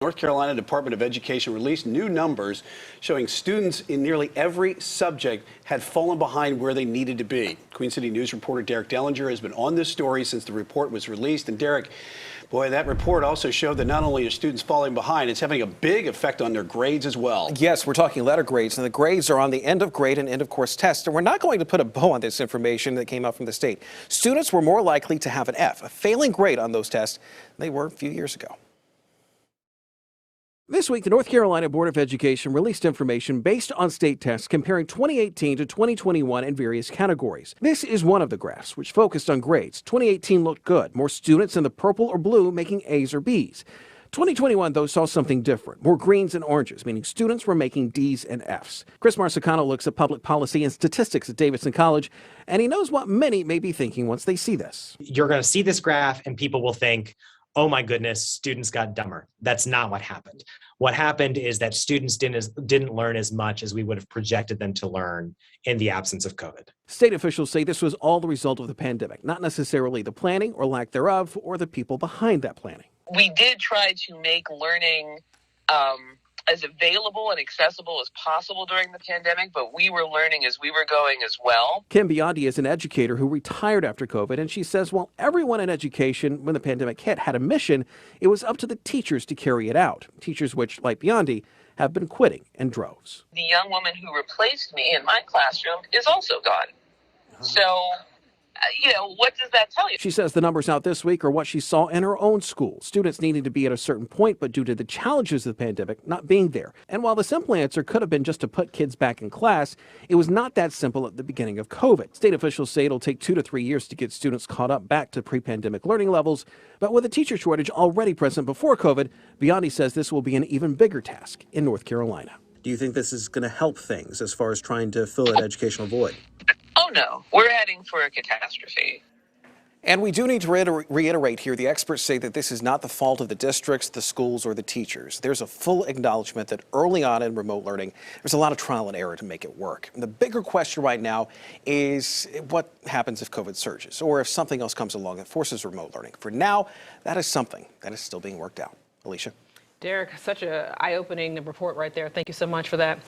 North Carolina Department of Education released new numbers showing students in nearly every subject had fallen behind where they needed to be. Queen City News reporter Derek Dellinger has been on this story since the report was released. And Derek, boy, that report also showed that not only are students falling behind, it's having a big effect on their grades as well. Yes, we're talking letter grades, and the grades are on the end of grade and end of course tests. And we're not going to put a bow on this information that came out from the state. Students were more likely to have an F, a failing grade on those tests, than they were a few years ago. This week, the North Carolina Board of Education released information based on state tests comparing 2018 to 2021 in various categories. This is one of the graphs, which focused on grades. 2018 looked good, more students in the purple or blue making A's or B's. 2021, though, saw something different, more greens and oranges, meaning students were making D's and F's. Chris Marsicano looks at public policy and statistics at Davidson College, and he knows what many may be thinking once they see this. You're going to see this graph and people will think, oh my goodness, students got dumber. That's not what happened. What happened is that students didn't learn as much as we would have projected them to learn in the absence of COVID. State officials say this was all the result of the pandemic, not necessarily the planning or lack thereof or the people behind that planning. We did try to make learning as available and accessible as possible during the pandemic, but we were learning as we were going as well. Kim Biondi is an educator who retired after COVID, and she says while everyone in education, when the pandemic hit, had a mission, it was up to the teachers to carry it out. Teachers which, like Biondi, have been quitting in droves. The young woman who replaced me in my classroom is also gone. So, what does that tell you? She says the numbers out this week are what she saw in her own school. Students needing to be at a certain point, but due to the challenges of the pandemic, not being there. And while the simple answer could have been just to put kids back in class, it was not that simple at the beginning of COVID. State officials say it'll take 2 to 3 years to get students caught up back to pre-pandemic learning levels. But with a teacher shortage already present before COVID, Biondi says this will be an even bigger task in North Carolina. Do you think this is going to help things as far as trying to fill that educational void? Oh no, we're heading for a catastrophe. And we do need to reiterate here, the experts say that this is not the fault of the districts, the schools, or the teachers. There's a full acknowledgement that early on in remote learning, there's a lot of trial and error to make it work. And the bigger question right now is what happens if COVID surges or if something else comes along that forces remote learning. For now, that is something that is still being worked out. Alicia? Derek, such an eye-opening report right there. Thank you so much for that.